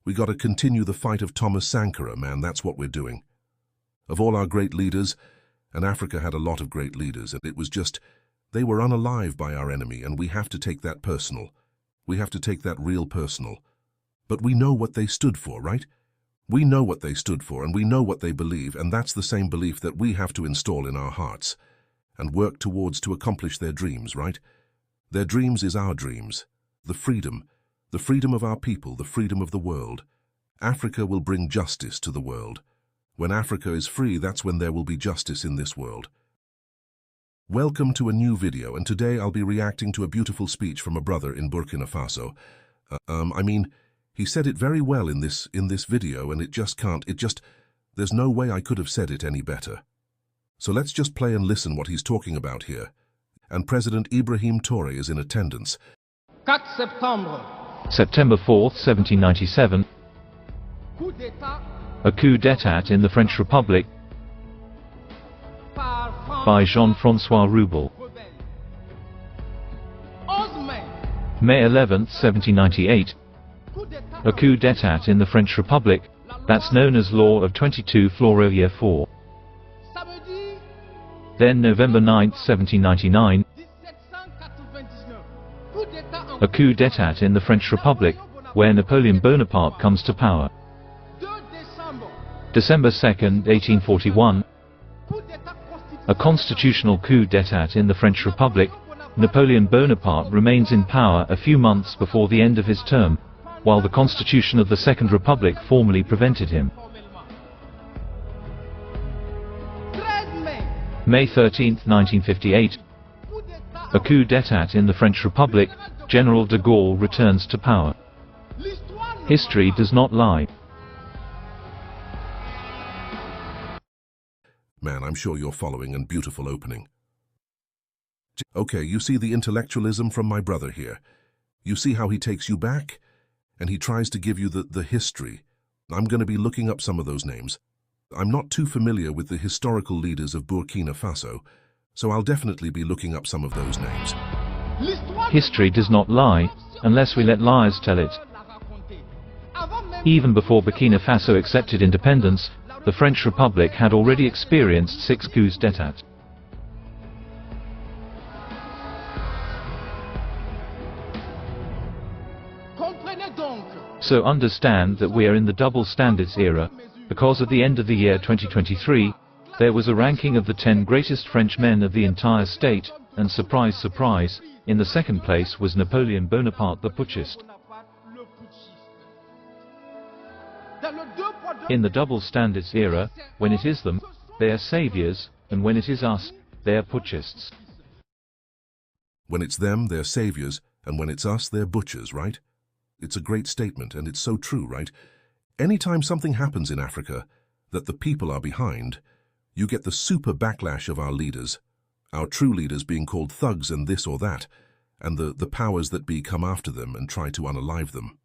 We got to continue the fight of Thomas Sankara, man, that's what we're doing. Of all our great leaders, and Africa had a lot of great leaders, and it was just, they were unalive by our enemy, and we have to take that personal. We have to take that real personal. But we know what they stood for, right? We know what they stood for, and we know what they believe, and that's the same belief that we have to install in our hearts and work towards to accomplish their dreams, right? Their dreams is our dreams. The freedom of our people, the freedom of the world. Africa will bring justice to the world. When Africa is free, that's when there will be justice in this world. Welcome to a new video, and today I'll be reacting to a beautiful speech from a brother in Burkina Faso. He said it very well in this video, and there's no way I could have said it any better. So let's just play and listen what he's talking about here. And President Ibrahim Traoré is in attendance. September 4th, 1797. A coup d'état in the French Republic by Jean-François Roubel. May 11th, 1798. A coup d'état in the French Republic, that's known as Law of 22 Fleurier 4. Then November 9th, 1799. A coup d'état in the French Republic, where Napoleon Bonaparte comes to power. December 2nd, 1841. A constitutional coup d'état in the French Republic. Napoleon Bonaparte remains in power a few months before the end of his term, while the Constitution of the Second Republic formally prevented him. May 13th, 1958. A coup d'état in the French Republic. General de Gaulle returns to power. History does not lie. Man, I'm sure you're following, and beautiful opening. Okay, you see the intellectualism from my brother here. You see how he takes you back? And he tries to give you the history. I'm going to be looking up some of those names. I'm not too familiar with the historical leaders of Burkina Faso, so I'll definitely be looking up some of those names. History does not lie, unless we let liars tell it. Even before Burkina Faso accepted independence, the French Republic had already experienced 6 coups d'état. So understand that we are in the double standards era, because at the end of the year 2023, there was a ranking of the 10 greatest French men of the entire state, and surprise, surprise, in the second place was Napoleon Bonaparte the putschist. In the double standards era, when it is them, they are saviors, and when it is us, they are putschists. When it's them, they're saviors, and when it's us, they're butchers, right? It's a great statement, and it's so true, right? Anytime something happens in Africa that the people are behind, you get the super backlash of our leaders, our true leaders being called thugs and this or that, and the powers that be come after them and try to unalive them.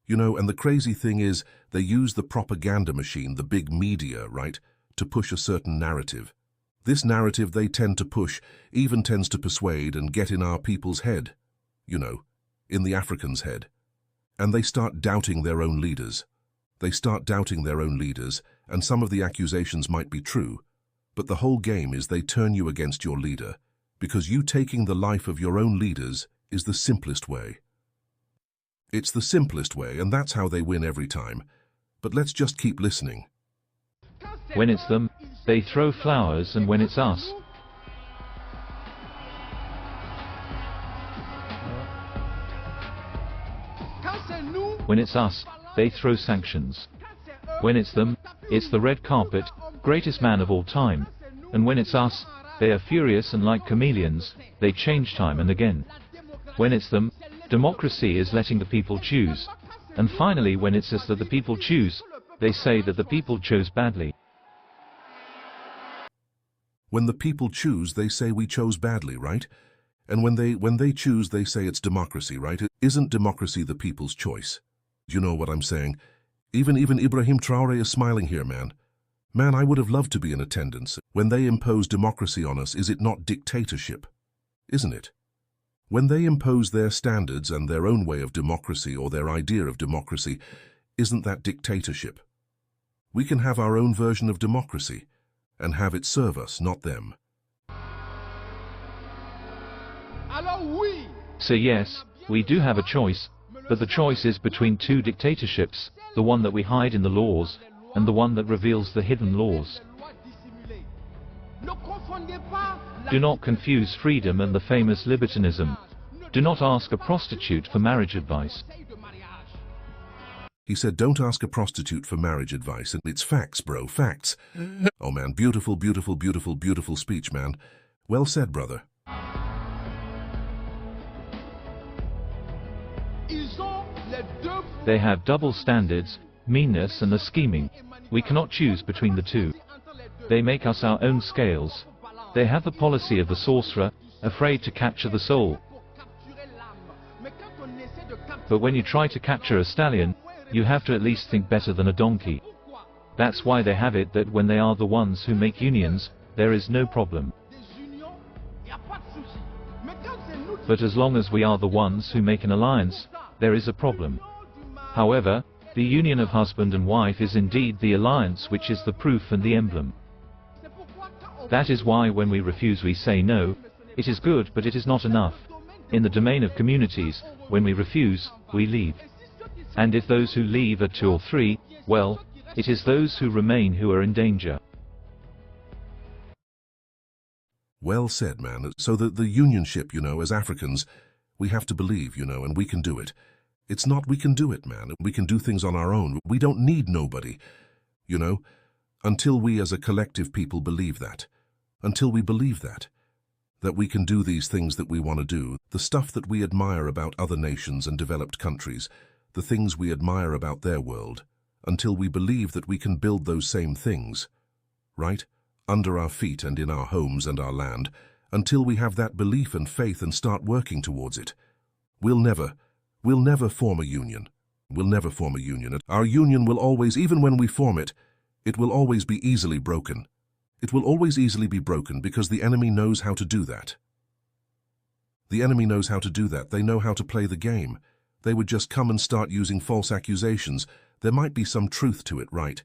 You know, and the crazy thing is, they use the propaganda machine, the big media, right, to push a certain narrative. This narrative they tend to push, even tends to persuade and get in our people's head, you know, in the Africans' head. And they start doubting their own leaders. They start doubting their own leaders, and some of the accusations might be true, but the whole game is they turn you against your leader, because you taking the life of your own leaders is the simplest way. It's the simplest way, and that's how they win every time. But let's just keep listening. When it's them, they throw flowers, and when it's us, they throw sanctions. When it's them, it's the red carpet, greatest man of all time. And when it's us, they are furious and like chameleons, they change time and again. When it's them, democracy is letting the people choose. And finally, when it's us that the people choose, they say that the people chose badly. When the people choose, they say we chose badly, right? And when they choose, they say it's democracy, right? Isn't democracy the people's choice? You know what I'm saying? Even Ibrahim Traoré is smiling here, man. Man, I would have loved to be in attendance. When they impose democracy on us, is it not dictatorship? Isn't it? When they impose their standards and their own way of democracy or their idea of democracy, Isn't that dictatorship? We can have our own version of democracy and have it serve us, not them. So yes, we do have a choice, but the choice is between two dictatorships, the one that we hide in the laws, and the one that reveals the hidden laws. Do not confuse freedom and the famous libertinism. Do not ask a prostitute for marriage advice. He said, don't ask a prostitute for marriage advice, and it's facts, bro, facts. Oh man, beautiful, beautiful, beautiful, beautiful speech, man. Well said, brother. They have double standards, meanness and the scheming. We cannot choose between the two. They make us our own scales. They have the policy of the sorcerer, afraid to capture the soul. But when you try to capture a stallion, you have to at least think better than a donkey. That's why they have it that when they are the ones who make unions, there is no problem. But as long as we are the ones who make an alliance, there is a problem. However, the union of husband and wife is indeed the alliance which is the proof and the emblem. That is why when we refuse we say no. It is good, but it is not enough. In the domain of communities, when we refuse, we leave. And if those who leave are 2 or 3, well, it is those who remain who are in danger. Well said, man. So the unionship, as Africans, we have to believe, and we can do it. It's not we can do it, man. We can do things on our own. We don't need nobody, until we as a collective people believe that. Until we believe that we can do these things that we want to do, the stuff that we admire about other nations and developed countries, the things we admire about their world, until we believe that we can build those same things, right? Under our feet and in our homes and our land, until we have that belief and faith and start working towards it. We'll never form a union. We'll never form a union. Our union will always, even when we form it, it will always be easily broken. It will always easily be broken because the enemy knows how to do that. The enemy knows how to do that. They know how to play the game. They would just come and start using false accusations. There might be some truth to it, right?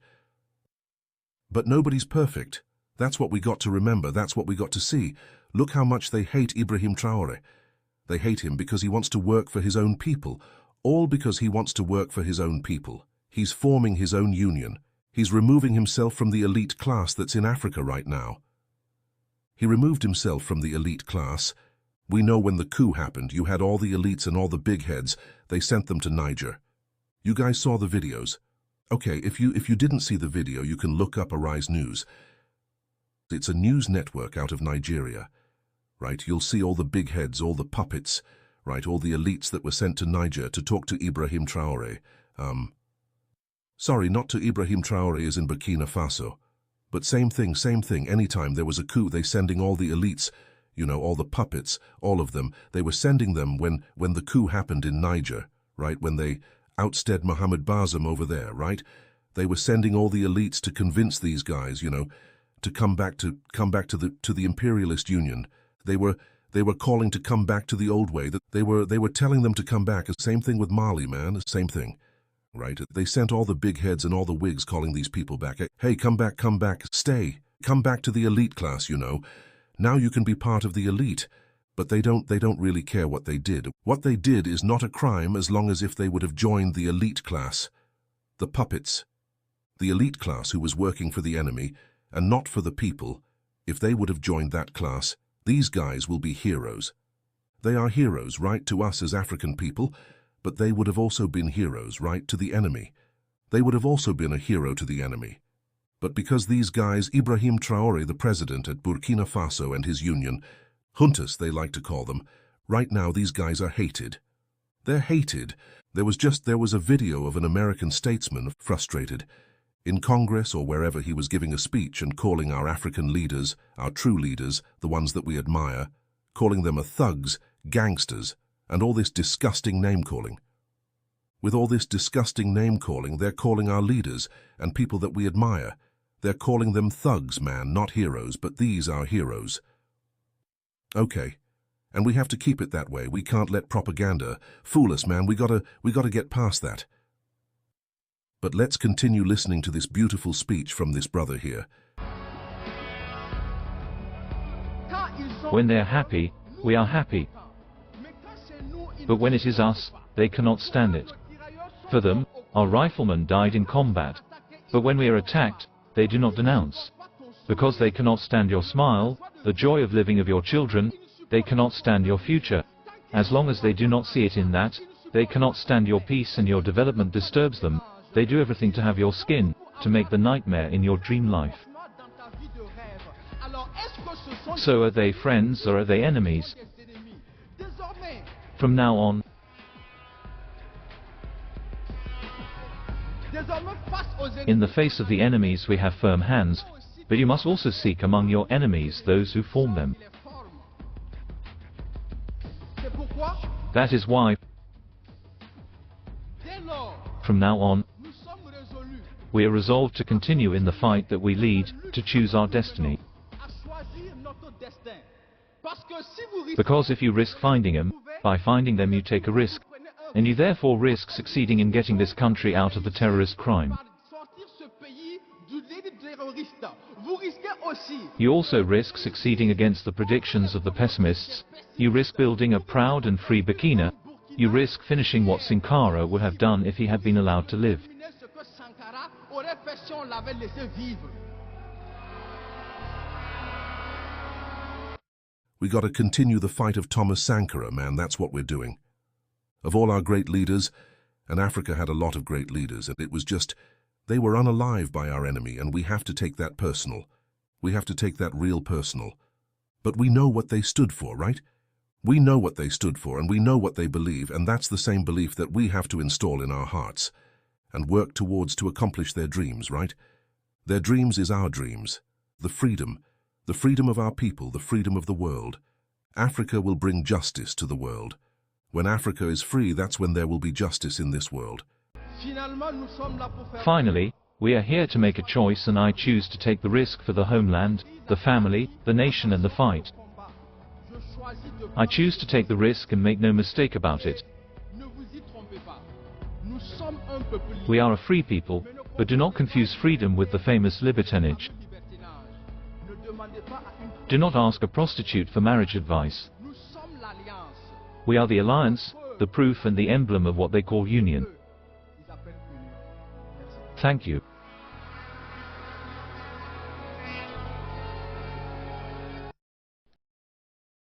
But nobody's perfect. That's what we got to remember. That's what we got to see. Look how much they hate Ibrahim Traore. They hate him because he wants to work for his own people. All because he wants to work for his own people. He's forming his own union. He's removing himself from the elite class that's in Africa right now. He removed himself from the elite class. We know when the coup happened, you had all the elites and all the big heads. They sent them to Niger. You guys saw the videos. Okay, if you didn't see the video, you can look up Arise News. It's a news network out of Nigeria, right? You'll see all the big heads, all the puppets, right? All the elites that were sent to Niger to talk to Ibrahim Traore. Sorry, not to Ibrahim Traore is in Burkina Faso. But same thing. Anytime there was a coup, they sending all the elites, all the puppets, all of them. They were sending them when the coup happened in Niger, right? When they ousted Mohammed Bazoum over there, right? They were sending all the elites to convince these guys, to come back to the imperialist union. They were calling to come back to the old way. That they were telling them to come back. Same thing with Mali, man. Same thing. Right? They sent all the big heads and all the wigs calling these people back. Hey, come back, stay. Come back to the elite class, Now you can be part of the elite. But they don't really care what they did. What they did is not a crime as long as if they would have joined the elite class. The puppets. The elite class who was working for the enemy and not for the people. If they would have joined that class, these guys will be heroes. They are heroes, right, to us as African people, but they would have also been heroes, right, to the enemy. They would have also been a hero to the enemy. But because these guys, Ibrahim Traore, the president at Burkina Faso and his union, juntas they like to call them, right now these guys are hated. They're hated. There was a video of an American statesman frustrated in Congress or wherever he was giving a speech and calling our African leaders, our true leaders, the ones that we admire, calling them thugs, gangsters, and all this disgusting name-calling. With all this disgusting name-calling, they're calling our leaders and people that we admire. They're calling them thugs, man, not heroes, but these are heroes. Okay, and we have to keep it that way. We can't let propaganda fool us, man. We gotta get past that. But let's continue listening to this beautiful speech from this brother here. When they are happy, we are happy. But when it is us, they cannot stand it. For them, our riflemen died in combat. But when we are attacked, they do not denounce. Because they cannot stand your smile, the joy of living of your children, they cannot stand your future. As long as they do not see it in that, they cannot stand your peace, and your development disturbs them. They do everything to have your skin, to make the nightmare in your dream life. So are they friends or are they enemies? From now on, in the face of the enemies we have firm hands, but you must also seek among your enemies those who form them. That is why, from now on, we are resolved to continue in the fight that we lead, to choose our destiny. Because if you risk finding them, by finding them you take a risk, and you therefore risk succeeding in getting this country out of the terrorist crime. You also risk succeeding against the predictions of the pessimists. You risk building a proud and free Burkina. You risk finishing what Sankara would have done if he had been allowed to live. We got to continue the fight of Thomas Sankara, man, that's what we're doing. Of all our great leaders, and Africa had a lot of great leaders, and it was just, they were unalive by our enemy, and we have to take that personal. We have to take that real personal. But we know what they stood for, right? We know what they stood for, and we know what they believe, and that's the same belief that we have to install in our hearts and work towards to accomplish their dreams, right? Their dreams is our dreams. The freedom of our people, the freedom of the world. Africa will bring justice to the world. When Africa is free, that's when there will be justice in this world. Finally, we are here to make a choice, and I choose to take the risk for the homeland, the family, the nation and the fight. I choose to take the risk and make no mistake about it. We are a free people, but do not confuse freedom with the famous libertinage. Do not ask a prostitute for marriage advice. We are the alliance, the proof and the emblem of what they call union. Thank you.